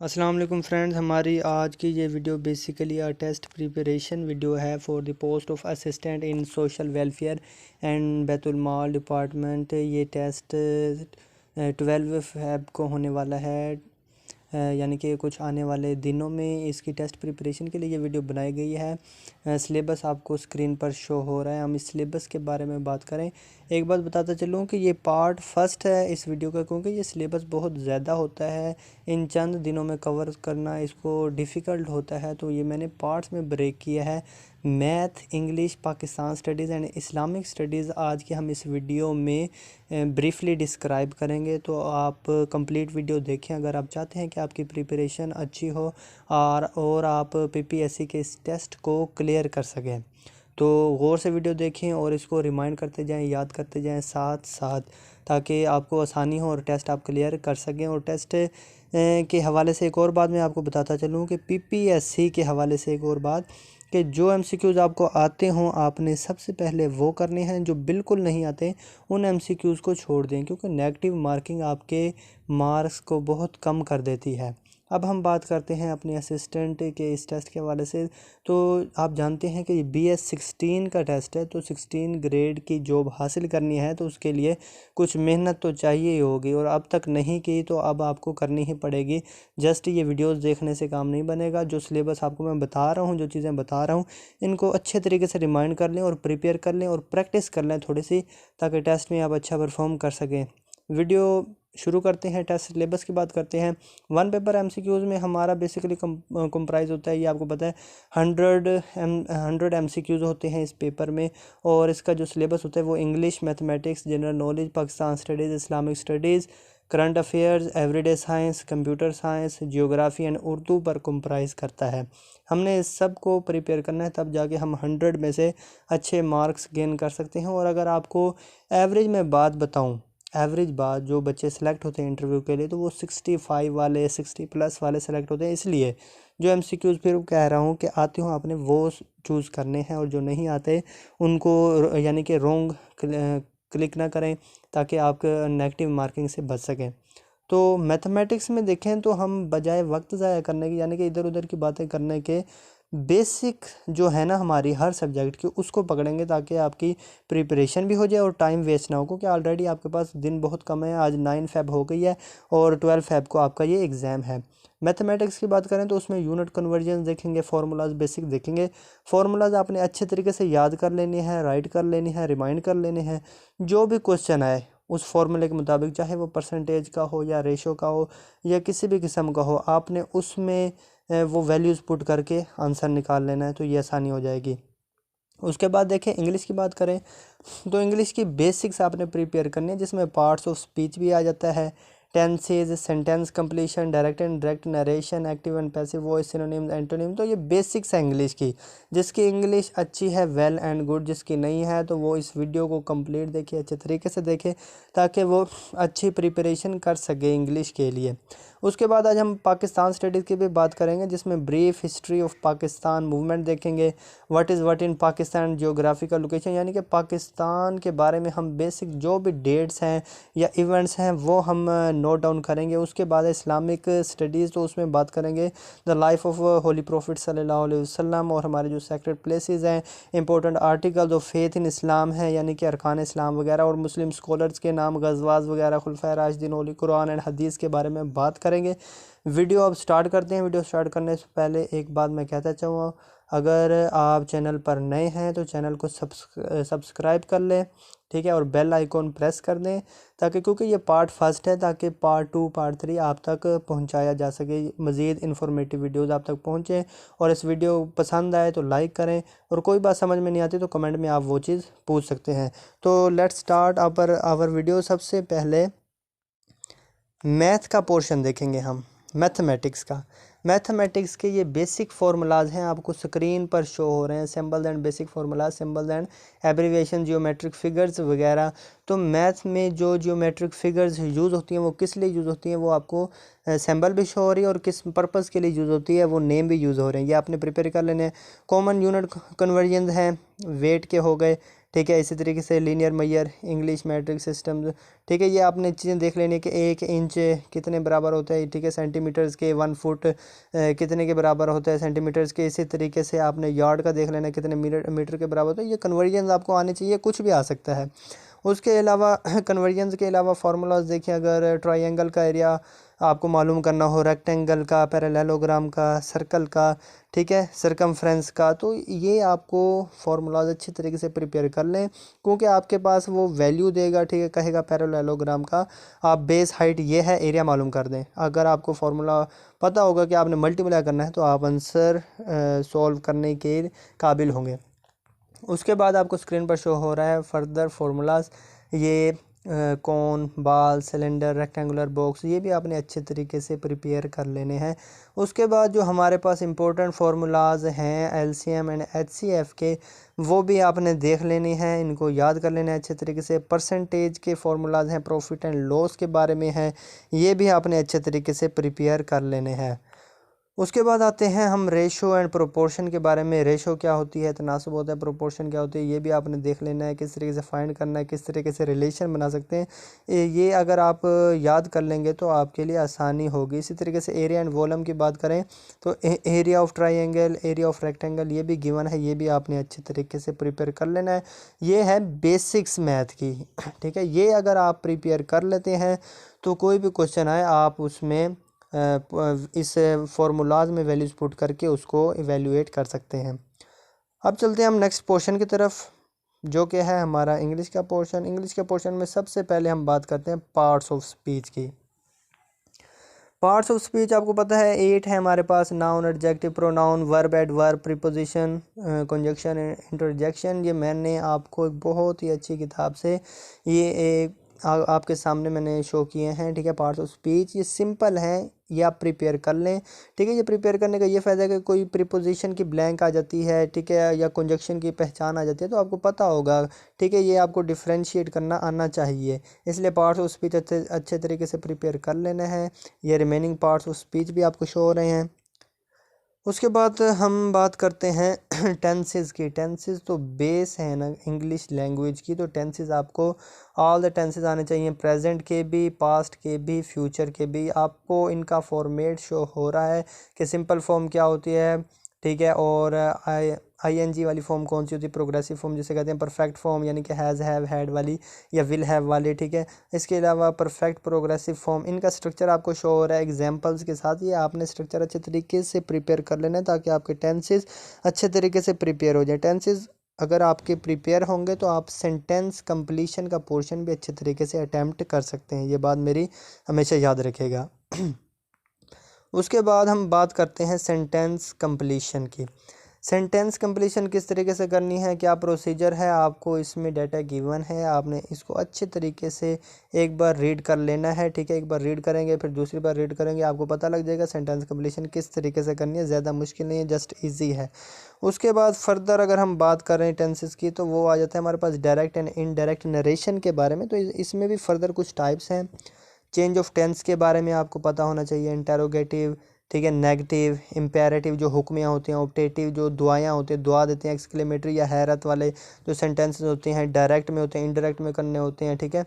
अस्सलाम वालेकुम फ्रेंड्स, हमारी आज की ये video basically test preparation video है for the post of assistant in social welfare and Baitul Maal department. ये टेस्ट 12 फेब को होने वाला है, यानी कि कुछ आने वाले दिनों में इसकी टेस्ट प्रिपरेशन के लिए ये वीडियो बनाई गई है। सिलेबस आपको स्क्रीन पर शो हो रहा है। हम इस सिलेबस के बारे में बात करें। एक बात बताता चलूँ कि ये पार्ट फर्स्ट है इस वीडियो का, क्योंकि ये सिलेबस बहुत ज़्यादा होता है, इन चंद दिनों में कवर करना इसको डिफ़िकल्ट होता है, तो ये मैंने पार्ट्स में ब्रेक किया है। Math, English, Pakistan studies and Islamic studies आज के हम इस वीडियो में ब्रीफली डिस्क्राइब करेंगे, तो आप कंप्लीट वीडियो देखें अगर आप चाहते हैं कि आपकी प्रिपरेशन अच्छी हो और आप पीपीएससी के इस टेस्ट को क्लियर कर सकें। तो गौर से वीडियो देखें और इसको रिमाइंड करते जाएं, याद करते जाएं साथ साथ, ताकि आपको आसानी हो और टेस्ट आप क्लियर कर सकें। और टेस्ट के हवाले से एक और बात मैं आपको बताता चलूँ कि पीपीएससी के हवाले से एक और बात कि जो एमसीक्यूज़ आपको आते हों आपने सबसे पहले वो करने हैं, जो बिल्कुल नहीं आते उन एमसीक्यूज़ को छोड़ दें, क्योंकि नेगेटिव मार्किंग आपके मार्क्स को बहुत कम कर देती है। अब हम बात करते हैं अपने असिस्टेंट के इस टेस्ट के हवाले से। तो आप जानते हैं कि BS 16 का टेस्ट है, तो 16 ग्रेड की जॉब हासिल करनी है तो उसके लिए कुछ मेहनत तो चाहिए ही होगी, और अब तक नहीं की तो अब आपको करनी ही पड़ेगी। जस्ट ये वीडियोस देखने से काम नहीं बनेगा। जो सिलेबस आपको मैं बता रहा हूँ, जो चीज़ें बता रहा हूँ, इनको अच्छे तरीके से रिमाइंड कर लें और प्रिपेयर कर लें और प्रैक्टिस कर लें थोड़ी सी, ताकि टेस्ट में आप अच्छा परफॉर्म कर सकें। वीडियो शुरू करते हैं। टेस्ट सिलेबस की बात करते हैं। वन पेपर एमसीक्यूज़ में हमारा बेसिकली कंप्राइज होता है, ये आपको पता है, 100 एमसीक्यूज़ होते हैं इस पेपर में। और इसका जो सिलेबस होता है वो English, mathematics, general knowledge, Pakistan studies, Islamic studies, current affairs, everyday science, computer science, geography and Urdu पर कंप्राइज करता है। हमने इस सब को प्रिपेयर करना है, तब जाके हम 100 में से अच्छे मार्क्स गेन कर सकते हैं। और अगर आपको एवरेज में बात बताऊं, एवरेज बात, जो बच्चे सेलेक्ट होते हैं इंटरव्यू के लिए तो वो 65 वाले, 60 प्लस वाले सेलेक्ट होते हैं। इसलिए जो एमसीक्यूज़ फिर कह रहा हूँ कि आते हो आपने वो चूज़ करने हैं, और जो नहीं आते उनको यानी कि रोंग क्लिक ना करें, ताकि आप नेगेटिव मार्किंग से बच सकें। तो मैथमेटिक्स में देखें तो हम बजाय वक्त ज़ाया करने के, यानी कि इधर उधर की बातें करने के, बेसिक जो है ना हमारी हर सब्जेक्ट की, उसको पकड़ेंगे, ताकि आपकी प्रिपरेशन भी हो जाए और टाइम वेस्ट ना हो, क्योंकि ऑलरेडी आपके पास दिन बहुत कम है। आज 9 फेब हो गई है और 12 फेब को आपका ये एग्ज़ाम है। मैथमेटिक्स की बात करें तो उसमें यूनिट कन्वर्जन देखेंगे, फार्मूलाज बेसिक देखेंगे। फार्मूलाज आपने अच्छे तरीके से याद कर लेने हैं, राइट कर लेने हैं, रिमाइंड कर लेने हैं। जो भी क्वेश्चन आए उस फॉर्मूले के मुताबिक, चाहे वो परसेंटेज का हो या रेशो का हो या किसी भी किस्म का हो, आपने उसमें वो वैल्यूज़ पुट करके आंसर निकाल लेना है, तो ये आसानी हो जाएगी। उसके बाद देखें इंग्लिश की बात करें तो इंग्लिश की बेसिक्स आपने प्रिपेयर करनी है, जिसमें पार्ट्स ऑफ स्पीच भी आ जाता है, tenses, sentence completion, direct and direct narration, active and passive voice, synonyms, antonym. तो ये बेसिक्स है इंग्लिश की। जिसकी इंग्लिश अच्छी है वेल एंड गुड, जिसकी नहीं है तो वो इस वीडियो को कंप्लीट देखे, अच्छे तरीके से देखे, ताकि वो अच्छी प्रिपरेशन कर सके इंग्लिश के लिए। उसके बाद आज हम पाकिस्तान स्टडीज़ की भी बात करेंगे, जिसमें brief history of Pakistan movement देखेंगे, what is what in Pakistan, geographical location, यानी कि पाकिस्तान के बारे में हम बेसिक जो भी डेट्स हैं या इवेंट्स हैं वो हम नोट डाउन करेंगे। उसके बाद इस्लामिक स्टडीज़, तो उसमें बात करेंगे the life of holy prophet सल्लल्लाहु अलैहि वसल्लम, और हमारे जो सेक्रेड प्लेसेस हैं, important articles of faith in Islam है, यानी कि अरकान इस्लाम वगैरह, और मुस्लिम स्कॉलर्स के नाम, गज़वात वगैरह, खुलफाए राशिदीन, होली कुरान एंड हदीस के बारे में बात करेंगे। वीडियो अब स्टार्ट करते हैं। वीडियो स्टार्ट करने से पहले एक बात मैं कहता चाहूँगा, अगर आप चैनल पर नए हैं तो चैनल को सब्सक्राइब कर लें, ठीक है, और बेल आइकॉन प्रेस कर दें, ताकि, क्योंकि ये पार्ट फर्स्ट है, ताकि पार्ट 2 पार्ट 3 आप तक पहुंचाया जा सके, मज़ीद इन्फॉर्मेटिव वीडियोस आप तक पहुंचे। और इस वीडियो पसंद आए तो लाइक करें, और कोई बात समझ में नहीं आती तो कमेंट में आप वो चीज़ पूछ सकते हैं। तो लेट्स स्टार्ट आवर वीडियो। सबसे पहले मैथ का पोर्शन देखेंगे हम, मैथमेटिक्स का। मैथमेटिक्स के ये बेसिक फार्मूलाज हैं, आपको स्क्रीन पर शो हो रहे हैं, symbols and basic formulas, symbols and abbreviation, geometric figures वगैरह। तो मैथ में जो जियोमेट्रिक फिगर्स यूज़ होती हैं वो किस लिए यूज़ होती हैं, वो आपको सिंबल भी शो हो रही है, और किस पर्पज़ के लिए यूज़ होती है वो नेम भी यूज़ हो रहे हैं, ये आपने प्रिपेयर कर लेने हैं। कॉमन यूनिट कन्वर्जन हैं, वेट के हो गए, ठीक है। इसी तरीके से linear Maihar, English matric system, ठीक है। ये आपने चीज़ें देख लेनी कि 1 इंच कितने बराबर होता है, ठीक है, सेंटीमीटर्स के, 1 फुट कितने के बराबर होता है सेंटीमीटर्स के। इसी तरीके से आपने यार्ड का देख लेना कितने मीटर के बराबर होता है। ये कन्वर्जन आपको आने चाहिए, कुछ भी आ सकता है। उसके अलावा कन्वर्जन्स के अलावा फार्मूलाज देखिए, अगर ट्रायंगल का एरिया आपको मालूम करना हो, रेक्टेंगल का, पैरेललोग्राम का, सर्कल का, ठीक है, सरकमफ्रेंस का, तो ये आपको फार्मूलाज अच्छी तरीके से प्रिपेयर कर लें, क्योंकि आपके पास वो वैल्यू देगा, ठीक है, कहेगा पैरेललोग्राम का आप बेस हाइट ये है, एरिया मालूम कर दें। अगर आपको फार्मूला पता होगा कि आपने मल्टीप्लाई करना है तो आप आंसर सॉल्व करने के काबिल होंगे। उसके बाद आपको स्क्रीन पर शो हो रहा है फर्दर फार्मूलाज। ये कौन, बाल, सिलेंडर, रेक्टेंगुलर बॉक्स, ये भी आपने अच्छे तरीके से प्रिपेयर कर लेने हैं। उसके बाद जो हमारे पास इंपॉर्टेंट फार्मूलाज हैं एलसीएम एंड एचसीएफ के, वो भी आपने देख लेने हैं, इनको याद कर लेना है अच्छे तरीके से। परसेंटेज के फार्मूलाज हैं, प्रॉफिट एंड लॉस के बारे में हैं, ये भी आपने अच्छे तरीके से प्रिपेयर कर लेने हैं। उसके बाद आते हैं हम रेशो एंड प्रोपोर्शन के बारे में। रेशो क्या होती है, तनासब होता है, प्रोपोर्शन क्या होती है, ये भी आपने देख लेना है, किस तरीके से फाइंड करना है, किस तरीके से रिलेशन बना सकते हैं। ये अगर आप याद कर लेंगे तो आपके लिए आसानी होगी। इसी तरीके से एरिया एंड वॉल्यूम की बात करें तो area of triangle, area of rectangle, ये भी गिवन है, ये भी आपने अच्छे तरीके से प्रिपेयर कर लेना है। ये है बेसिक्स मैथ की, ठीक है। ये अगर आप प्रिपेयर कर लेते हैं तो कोई भी क्वेश्चन आए आप उसमें इस फार्मूलाज में वैल्यूज़ पुट करके उसको इवेल्युएट कर सकते हैं। अब चलते हैं हम नेक्स्ट पोर्शन की तरफ, जो कि है हमारा इंग्लिश का पोर्शन। इंग्लिश के पोर्शन में सबसे पहले हम बात करते हैं पार्ट्स ऑफ स्पीच की। पार्ट्स ऑफ स्पीच आपको पता है 8 है हमारे पास, noun, adjective, pronoun, verb, adverb, preposition, conjunction, interjection. ये मैंने आपको एक बहुत ही अच्छी किताब से ये एक आपके सामने मैंने शो किए हैं, ठीक है। पार्ट्स ऑफ स्पीच ये सिंपल हैं, ये आप प्रिपेयर कर लें, ठीक है। ये प्रिपेयर करने का ये फ़ायदा है कि कोई प्रीपोजिशन की ब्लैंक आ जाती है, ठीक है, या कंजक्शन की पहचान आ जाती है तो आपको पता होगा, ठीक है। ये आपको डिफ्रेंशिएट करना आना चाहिए, इसलिए पार्ट्स ऑफ स्पीच अच्छे तरीके से प्रिपेयर कर लेना है। ये रिमेनिंग पार्ट्स ऑफ स्पीच भी आपको शो हो रहे हैं। उसके बाद हम बात करते हैं टेंसेस की। टेंसेस तो बेस है ना इंग्लिश लैंग्वेज की, तो टेंसेस आपको ऑल द टेंसेस आने चाहिए, प्रेजेंट के भी, पास्ट के भी, फ्यूचर के भी। आपको इनका फॉर्मेट शो हो रहा है कि सिंपल फॉर्म क्या होती है, ठीक है, और आईएनजी वाली फॉर्म कौन सी होती है, प्रोग्रेसिव फॉर्म जिसे कहते हैं, परफेक्ट फॉर्म यानी कि हैज़, हैव, हैड वाली या विल हैव वाली, ठीक है। इसके अलावा परफेक्ट, प्रोग्रेसिव फॉर्म, इनका स्ट्रक्चर आपको शो हो रहा है एग्जांपल्स के साथ। ये आपने स्ट्रक्चर अच्छे तरीके से प्रिपेयर कर लेना है ताकि आपके टेंसेस अच्छे तरीके से प्रिपेयर हो जाए। टेंसेस अगर आपके प्रिपेयर होंगे तो आप सेंटेंस कंप्लीशन का पोर्शन भी अच्छे तरीके से अटैम्प्ट कर सकते हैं, ये बात मेरी हमेशा याद रखेगा। उसके बाद हम बात करते हैं सेंटेंस कंप्लीशन की। सेंटेंस कंप्लीशन किस तरीके से करनी है, क्या प्रोसीजर है, आपको इसमें डाटा गिवन है, आपने इसको अच्छे तरीके से एक बार रीड कर लेना है, ठीक है। एक बार रीड करेंगे फिर दूसरी बार रीड करेंगे, आपको पता लग जाएगा सेंटेंस कंप्लीशन किस तरीके से करनी है। ज़्यादा मुश्किल नहीं है, जस्ट इजी है। उसके बाद फर्दर अगर हम बात कर रहे हैं टेंसेस की तो वो आ जाता है हमारे पास डायरेक्ट एंड इनडायरेक्ट नरेशन के बारे में। तो इसमें भी फर्दर कुछ टाइप्स हैं। चेंज ऑफ टेंस के बारे में आपको पता होना चाहिए, इंटेरोगेटिव, ठीक है, नेगेटिव, इम्पेरेटिव जो हुक्मियाँ होती हैं, ऑप्टेटिव जो दुआएँ होती हैं, दुआ देते हैं, एक्सक्लेमेटरी या हैरत वाले जो सेंटेंसेस होते हैं, डायरेक्ट में होते हैं, इनडायरेक्ट में करने होते हैं, ठीक है।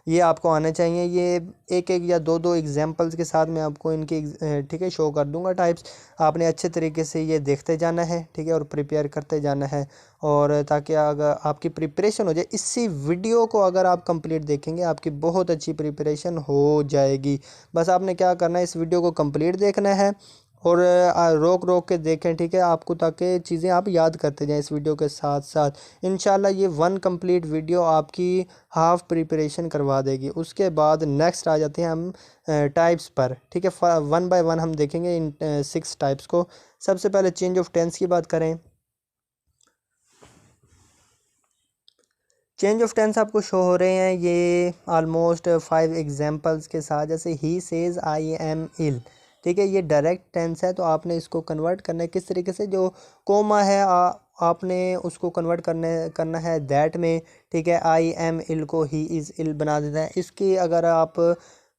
ये आपको आने चाहिए। ये एक एक या दो दो एग्जांपल्स के साथ मैं आपको इनकी ठीक है शो कर दूंगा टाइप्स। आपने अच्छे तरीके से ये देखते जाना है, ठीक है, और प्रिपेयर करते जाना है, और ताकि अगर आपकी प्रिपरेशन हो जाए, इसी वीडियो को अगर आप कंप्लीट देखेंगे आपकी बहुत अच्छी प्रिपरेशन हो जाएगी। बस आपने क्या करना है, इस वीडियो को कंप्लीट देखना है और रोक रोक के देखें, ठीक है, आपको, ताकि चीज़ें आप याद करते जाएं इस वीडियो के साथ साथ। इंशाल्लाह ये 1 कंप्लीट वीडियो आपकी हाफ प्रिपरेशन करवा देगी। उसके बाद नेक्स्ट आ जाते हैं हम टाइप्स पर, ठीक है। 1 बाय 1 हम देखेंगे इन 6 टाइप्स को। सबसे पहले चेंज ऑफ टेंस की बात करें। चेंज ऑफ टेंस आपको शो हो रहे हैं ये ऑलमोस्ट 5 एग्जांपल्स के साथ। जैसे ही सेज आई एम इल, ठीक है, ये डायरेक्ट टेंस है तो आपने इसको कन्वर्ट करना है किस तरीके से, जो कोमा है आपने उसको कन्वर्ट करना है दैट में, ठीक है। आई एम इल को ही इज़ इल बना देना है। इसकी अगर आप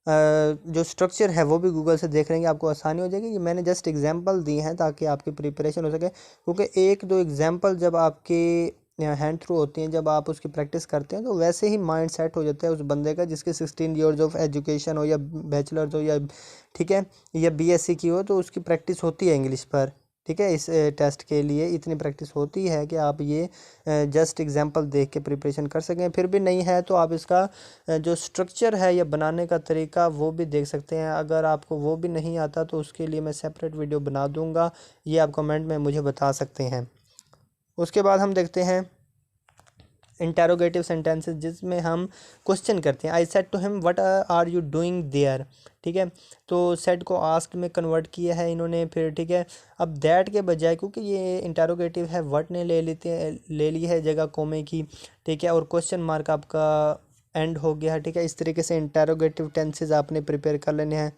जो स्ट्रक्चर है वो भी गूगल से देख लेंगे, आपको आसानी हो जाएगी। ये मैंने जस्ट एग्जांपल दी हैं ताकि आपकी प्रिपरेशन हो सके, क्योंकि एक दो एग्जांपल जब आपके हैंड थ्रू होती हैं, जब आप उसकी प्रैक्टिस करते हैं तो वैसे ही माइंड सेट हो जाता है उस बंदे का जिसके 16 ईयर्स ऑफ एजुकेशन हो या बैचलर्स हो या ठीक है या बीएससी की हो, तो उसकी प्रैक्टिस होती है इंग्लिश पर। ठीक है, इस टेस्ट के लिए इतनी प्रैक्टिस होती है कि आप ये जस्ट एग्जांपल देख के प्रिपरेशन कर सकें। फिर भी नहीं है तो आप इसका जो स्ट्रक्चर है या बनाने का तरीका वो भी देख सकते हैं। अगर आपको वो भी नहीं आता तो उसके लिए मैं सेपरेट वीडियो बना दूंगा, ये आप कमेंट में मुझे बता सकते हैं। उसके बाद हम देखते हैं इंटेरोगेटिव सेंटेंसेस, जिसमें हम क्वेश्चन करते हैं। I said to him what are you doing there. ठीक है, तो सेड को आस्क्ड में कन्वर्ट किया है इन्होंने फिर। ठीक है, अब दैट के बजाय, क्योंकि ये इंटेरोगेटिव है, व्हाट ने ले ली है जगह कोमे की। ठीक है, और क्वेश्चन मार्क आपका एंड हो गया है। ठीक है, इस तरीके से इंटेरोगेटिव टेंसेज आपने प्रिपेयर कर लेने हैं।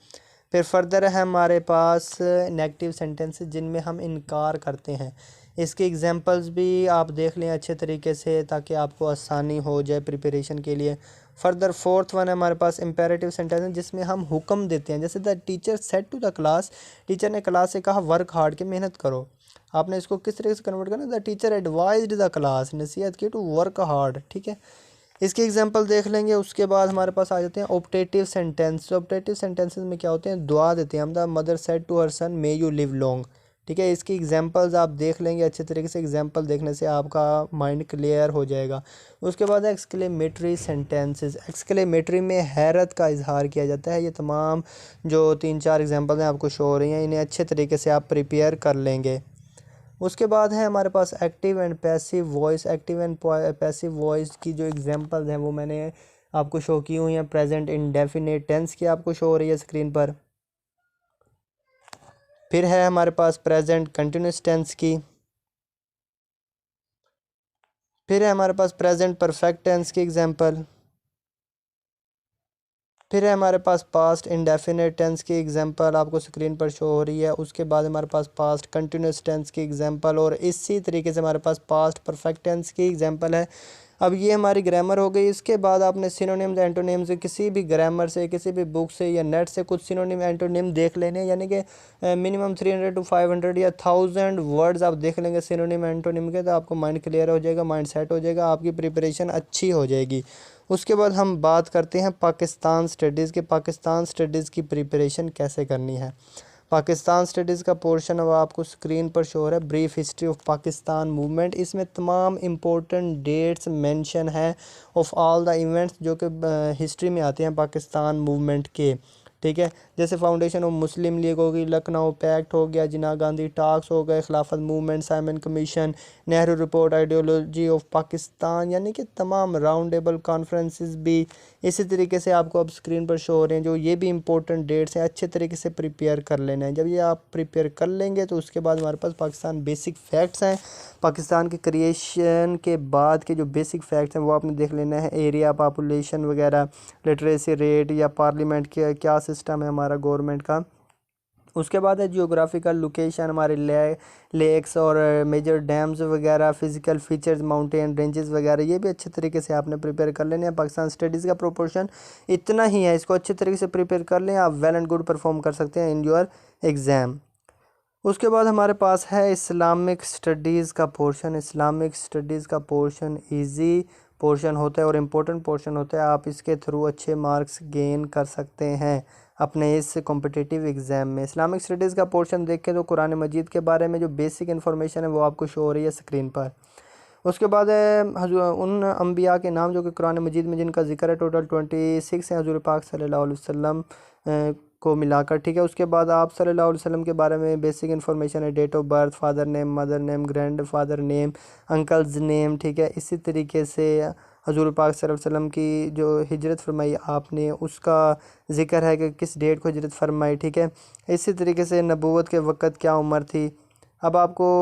फिर फर्दर है हमारे पास नेगेटिव सेंटेंसेस, जिनमें हम इनकार करते हैं। इसके एग्जांपल्स भी आप देख लें अच्छे तरीके से, ताकि आपको आसानी हो जाए प्रिपरेशन के लिए। फर्दर फोर्थ वन है हमारे पास इम्पेरेटिव सेंटेंस, जिसमें हम हुक्म देते हैं। जैसे the teacher said to the class, teacher ने क्लास से कहा वर्क हार्ड, के मेहनत करो। आपने इसको किस तरीके से कन्वर्ट करना, the teacher advised the class, नसीहत की टू वर्क हार्ड। ठीक है, इसके एग्जांपल देख लेंगे। उसके बाद हमारे पास आ जाते हैं ऑप्टेटिव सेंटेंस। ऑप्टेटिव सेंटेंसेस में क्या होते हैं, दुआ देते हैं हम। The mother said to her son may you live long. ठीक है, इसकी एग्जांपल्स आप देख लेंगे अच्छे तरीके से। एग्जांपल देखने से आपका माइंड क्लियर हो जाएगा। उसके बाद एक्सक्लेमेटरी सेंटेंसेस। एक्सक्लेमेटरी में हैरत का इजहार किया जाता है। ये तमाम जो 3-4 एग्जांपल हैं आपको शो हो रही हैं, इन्हें अच्छे तरीके से आप प्रिपेयर कर लेंगे। उसके बाद है हमारे पास active and passive voice. Active and passive voice की जो एग्जांपल्स हैं वो मैंने आपको शो की हुई हैं। प्रेजेंट इंडेफिनिट टेंस की आपको शो हो रही है स्क्रीन पर। फिर है हमारे पास प्रेजेंट कंटिन्यूस टेंस की। फिर है हमारे पास प्रेजेंट परफेक्ट टेंस की एग्जांपल। फिर है हमारे पास पास्ट इंडेफिनिट टेंस की एग्जांपल आपको स्क्रीन पर शो हो रही है। उसके बाद हमारे पास पास्ट कंटिन्यूस टेंस की एग्जांपल, और इसी तरीके से हमारे पास पास्ट परफेक्ट टेंस की एग्जांपल है। अब ये हमारी ग्रामर हो गई। इसके बाद आपने सिनोनिम्स एंटोनिम्स किसी भी ग्रामर से, किसी भी बुक से या नेट से कुछ सिनोनिम एंटोनिम देख लेने, यानी कि मिनिमम 300 to 500 या 1000 वर्ड्स आप देख लेंगे सिनोनिम एंटोनिम के, तो आपको माइंड क्लियर हो जाएगा, माइंड सेट हो जाएगा, आपकी प्रिपरेशन अच्छी हो जाएगी। उसके बाद हम बात करते हैं पाकिस्तान स्टडीज़ के। पाकिस्तान स्टडीज़ की प्रिपरेशन कैसे करनी है। पाकिस्तान स्टडीज़ का पोर्शन अब आपको स्क्रीन पर शो हो रहा है, brief history of Pakistan movement. इसमें तमाम इम्पोर्टेंट डेट्स मेंशन है ऑफ ऑल द इवेंट्स जो कि हिस्ट्री में आते हैं पाकिस्तान मूवमेंट के। ठीक है, जैसे फाउंडेशन ऑफ मुस्लिम लीग होगी, लखनऊ पैक्ट हो गया, जिना गांधी टॉक्स हो गए, खिलाफत movement, Simon commission, Nehru report, ideology of Pakistan, यानी कि तमाम राउंड टेबल कॉन्फ्रेंसेस भी इसी तरीके से आपको अब स्क्रीन पर शो हो रहे हैं। जो ये भी इंपॉर्टेंट डेट्स हैं, अच्छे तरीके से प्रिपेयर कर लेना है। जब ये आप प्रिपेयर कर लेंगे तो उसके बाद हमारे पास पाकिस्तान बेसिक फैक्ट्स हैं। पाकिस्तान के क्रिएशन के बाद के जो बेसिक फैक्ट्स हैं वो आपने देख लेना है। एरिया, पॉपुलेशन वगैरह, लिटरेसी रेट या पार्लियामेंट के क्या सिस्टम है हमारा गवर्नमेंट का। उसके बाद है जियोग्राफिकल लोकेशन, हमारे लेक्स और मेजर डैम्स वगैरह, फिजिकल फीचर्स, माउंटेन रेंजेस वगैरह, ये भी अच्छे तरीके से आपने प्रिपेयर कर लेने हैं। पाकिस्तान स्टडीज़ का प्रोपोर्शन इतना ही है, इसको अच्छे तरीके से प्रिपेयर कर लें, आप वेल एंड गुड परफॉर्म कर सकते हैं इन योर एग्ज़ाम। उसके बाद हमारे पास है इस्लामिक स्टडीज़ का पोर्शन। इस्लामिक स्टडीज़ का पोर्शन ईजी पोर्शन होता है और इम्पोर्टेंट पोर्शन होता है। आप इसके थ्रू अच्छे मार्क्स गेन कर सकते हैं अपने इस कॉम्पिटिटिव एग्ज़ाम में। इस्लामिक स्टडीज़ का पोर्शन देखें तो कुरान मजीद के बारे में जो बेसिक इन्फॉर्मेशन है वो आपको शो हो रही है स्क्रीन पर। उसके बाद है उन अम्बिया के नाम जो कि कुरान मजीद में जिनका जिक्र है, टोटल 26 है हजूर पाक सल्लल्लाहु अलैहि वसल्लम को मिलाकर। ठीक है, उसके बाद आप सल्लल्लाहु अलैहि वसल्लम के बारे में बेसिक इन्फॉर्मेशन है, date of birth, father name, mother name, grand father name, uncles name. ठीक है, इसी तरीके से हजूर पाक सल्लल्लाहु अलैहि वसल्लम की जो हिजरत फरमाई आपने उसका ज़िक्र है कि किस डेट को हिजरत फरमाई। ठीक है, इसी तरीके से नबूवत के वक़्त क्या उम्र थी। अब आपको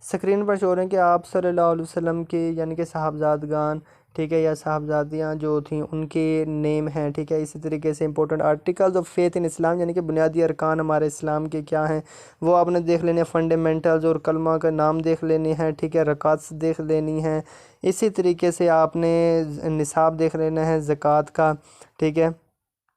स्क्रीन पर शो रहे हैं कि आप सल्लल्लाहु अलैहि वसल्लम के यानी कि साहबजादगान, ठीक है, या साहबजादियाँ जो थीं उनके नेम हैं। ठीक है, इसी तरीके से important articles of faith in Islam, यानी कि बुनियादी अरकान हमारे इस्लाम के क्या हैं वो आपने देख लेने हैं। फंडामेंटल्स और कलमा का नाम देख लेने हैं। ठीक है, रकात देख लेनी है। इसी तरीके से आपने निसाब देख लेना है ज़कात का। ठीक है,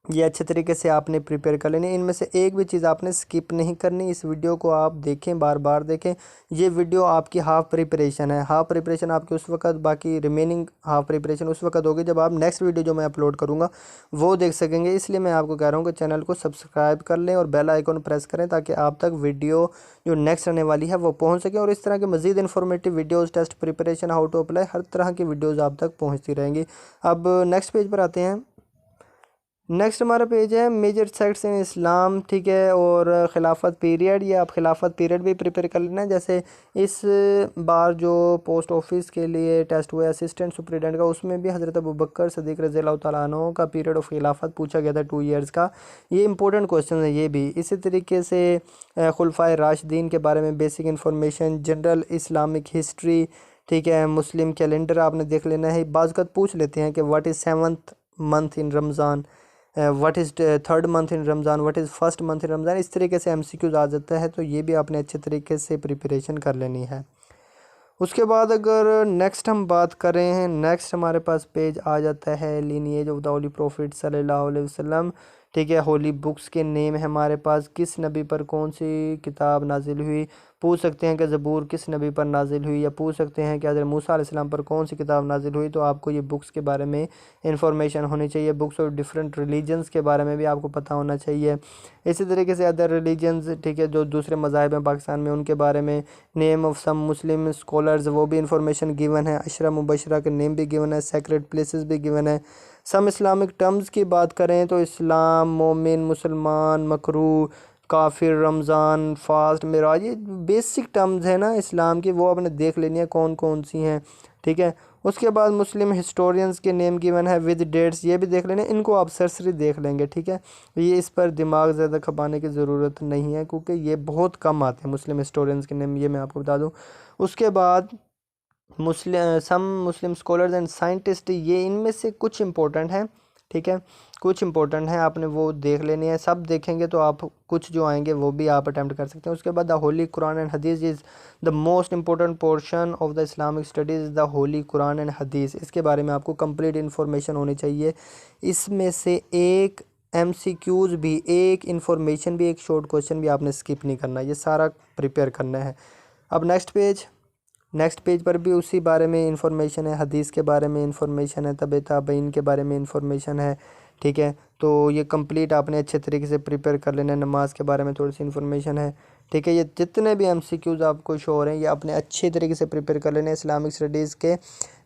ये अच्छे तरीके से आपने प्रिपेयर कर लेनी। इनमें से एक भी चीज़ आपने स्किप नहीं करनी। इस वीडियो को आप देखें, बार बार देखें। ये वीडियो आपकी हाफ प्रिपरेशन है। हाफ प्रिपरेशन आपकी उस वक्त, बाकी रिमेनिंग हाफ प्रिपरेशन उस वक्त होगी जब आप नेक्स्ट वीडियो जो मैं अपलोड करूँगा वो देख सकेंगे। इसलिए मैं आपको कह रहा हूँ कि चैनल को सब्सक्राइब कर लें और बेल आइकन प्रेस करें ताकि आप तक वीडियो जो नेक्स्ट आने वाली है वो पहुँच सके। और इस तरह के मज़ीद informative videos, test preparation, how to apply, हर तरह की वीडियोज़ आप तक पहुँचती रहेंगी। अब नेक्स्ट पेज पर आते हैं। नेक्स्ट हमारा पेज है मेजर सेक्ट्स इन इस्लाम, ठीक है, और खिलाफत पीरियड। ये आप खिलाफत पीरियड भी प्रिपेयर कर लेना है। जैसे इस बार जो पोस्ट ऑफिस के लिए टेस्ट हुआ असिस्टेंट सुपरिटेंडेंट का, उसमें भी हज़रत अबू बकर सिद्दीक़ रज़ियल्लाहु तआला अन्हु का पीरियड ऑफ खिलाफत पूछा गया था 2 ईयर्स का। ये इंपॉर्टेंट क्वेश्चन है ये भी। इसी तरीके से खुलफाए राशिदीन के बारे में basic information, general Islamic history, ठीक है, मुस्लिम कैलेंडर आपने देख लेना है। बाज़ पूछ लेते हैं कि what is 7th month in Ramzan, what is 3rd month in Ramzan, what is 1st month in Ramzan. इस तरीके से MCQs आ जाता है, तो ये भी आपने अच्छे तरीके से प्रिपरेशन कर लेनी है। उसके बाद अगर नेक्स्ट हम बात करें, नेक्स्ट हमारे पास पेज आ जाता है lineage of the Holi prophet सल्लल्लाहु अलैहि वसल्लम, ठीक है। होली बुक्स के नेम है हमारे पास। किस नबी पर कौन सी किताब नाजिल हुई, पूछ सकते हैं कि ज़बूर किस नबी पर नाजिल हुई, या पूछ सकते हैं कि हज़रत मूसा अलैहिस्सलाम पर कौन सी किताब नाजिल हुई। तो आपको ये बुक्स के बारे में इंफॉर्मेशन होनी चाहिए। बुक्स ऑफ डिफरेंट रिलीजन्स के बारे में भी आपको पता होना चाहिए। इसी तरीके से अदर रिलीजन्स, ठीक है, जो दूसरे मज़ाहिब हैं पाकिस्तान में, उनके बारे में, name of some Muslim scholars, वो भी इंफॉर्मेशन गिवन है। अशरा मुबशरा के नेम भी गिवन है, सेक्रेट प्लेसेस भी गिवन है। सम इस्लामिक टर्म्स की बात करें तो इस्लाम, मोमिन, मुसलमान, मकरू, काफिर, रमज़ान, फास्ट, मिराज, ये बेसिक टर्म्स हैं ना इस्लाम की, वो आपने देख लेनी है कौन कौन सी हैं, ठीक है। उसके बाद मुस्लिम हिस्टोरियंस के नेम गिवन है विद डेट्स, ये भी देख लेने। इनको आप सरसरी देख लेंगे, ठीक है। ये इस पर दिमाग ज़्यादा खपाने की ज़रूरत नहीं है क्योंकि ये बहुत कम आते हैं मुस्लिम हिस्टोरियंस के नेम, ये मैं आपको बता दूँ। उसके बाद मुस्लिम स्कॉलर्स एंड साइंटिस्ट, ये इनमें से कुछ इंपॉर्टेंट हैं, ठीक है, कुछ इंपॉर्टेंट हैं, आपने वो देख लेनी है। सब देखेंगे तो आप कुछ जो आएंगे वो भी आप अटैम्प्ट कर सकते हैं। उसके बाद द होली कुरान एंड हदीस is the most important portion of the Islamic studies, the Holi Quran and हदीस। इसके बारे में आपको कंप्लीट इन्फॉर्मेशन होनी चाहिए। इसमें से एक MCQs भी, एक इन्फॉर्मेशन भी, एक शॉर्ट क्वेश्चन भी आपने स्किप नहीं करना, ये सारा प्रिपेयर करना है। अब नेक्स्ट पेज पर भी उसी बारे में इंफॉर्मेशन है। हदीस के बारे में इंफॉर्मेशन है, तबे ताबईन के बारे में इंफॉर्मेशन है, ठीक है। तो ये कंप्लीट आपने अच्छे तरीके से प्रिपेयर कर लेना है। नमाज के बारे में थोड़ी सी इन्फॉर्मेशन है, ठीक है। ये जितने भी MCQs आपको शो हो रहे हैं ये आपने अच्छे तरीके से प्रिपेयर कर लेने हैं इस्लामिक स्टडीज़ के।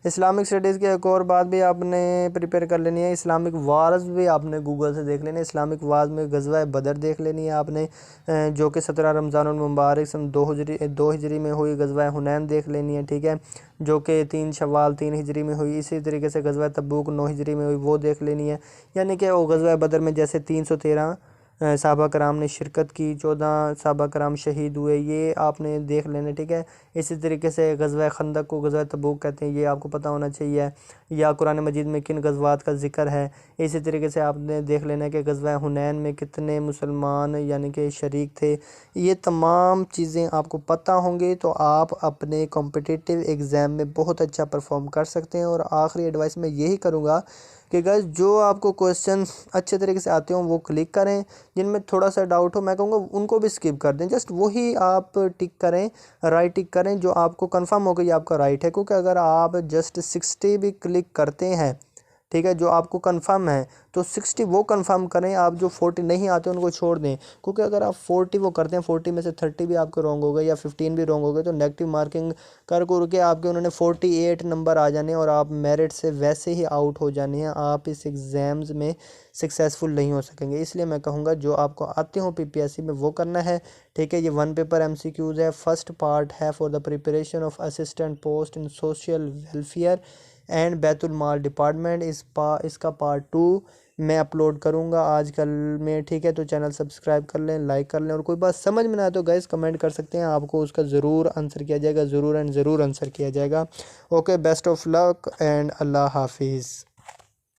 इस्लामिक स्टडीज़ की एक और बात भी आपने प्रिपेयर कर लेनी है, इस्लामिक वार्स भी आपने गूगल से देख लेने। इस्लामिक वार्स में गज़वा बदर देख लेनी है आपने, जो कि 17 रमज़ानुल मुबारक सन 2 हिजरी में हुई। गज़वा हुनैन देख लेनी है, ठीक है, जो कि 3 शव्वाल 3 हिजरी में हुई। इसी तरीके से गज़वा तबूक 9 हिजरी में हुई, वो देख लेनी है। यानी कि वो गज़वा बदर में जैसे 313 सहाबा कराम ने शिरकत की, 14 सहाबा कराम शहीद हुए, ये आपने देख लेना, ठीक है। इसी तरीके से गज़वा खंदक को गज़वा तबूक कहते हैं, ये आपको पता होना चाहिए, या कुरान मजीद में किन गज़वात का जिक्र है। इसी तरीके से आपने देख लेना है कि गज़वा हुनैन में कितने मुसलमान यानी कि शरीक थे। ये तमाम चीज़ें आपको पता होंगी तो आप अपने कॉम्पिटिटिव एग्ज़ाम में बहुत अच्छा परफॉर्म कर सकते हैं। और आखिरी एडवाइस मैं यही करूँगा कि गाइस, जो आपको क्वेश्चन अच्छे तरीके से आते हों वो क्लिक करें, जिनमें थोड़ा सा डाउट हो मैं कहूँगा उनको भी स्किप कर दें। जस्ट वही आप टिक करें, राइट टिक करें जो आपको कंफर्म हो गई आपका राइट है। क्योंकि अगर आप जस्ट 60 भी क्लिक करते हैं, ठीक है, जो आपको कंफर्म है, तो 60 वो कंफर्म करें। आप जो 40 नहीं आते उनको छोड़ दें, क्योंकि अगर आप 40 वो करते हैं, 40 में से 30 भी आपके रॉन्ग हो गए या 15 भी रॉन्ग हो गए, तो नेगेटिव मार्किंग करके आपके उन्होंने 48 नंबर आ जाने और आप मेरिट से वैसे ही आउट हो जाने हैं। आप इस एग्ज़ाम्स में सक्सेसफुल नहीं हो सकेंगे। इसलिए मैं कहूँगा जो आपको आते हो PPSC में वो करना है, ठीक है। ये 1 पेपर MCQs है। फर्स्ट पार्ट है for the preparation of assistant post in social welfare and Baitul Maal department. इसका पार्ट 2 मैं अपलोड करूँगा आजकल में, ठीक है। तो चैनल सब्सक्राइब कर लें, लाइक कर लें, और कोई बात समझ में ना आए तो गाइस कमेंट कर सकते हैं, आपको उसका ज़रूर आंसर किया जाएगा, ज़रूर आंसर किया जाएगा। Okay, best of luck and अल्लाह हाफिज़।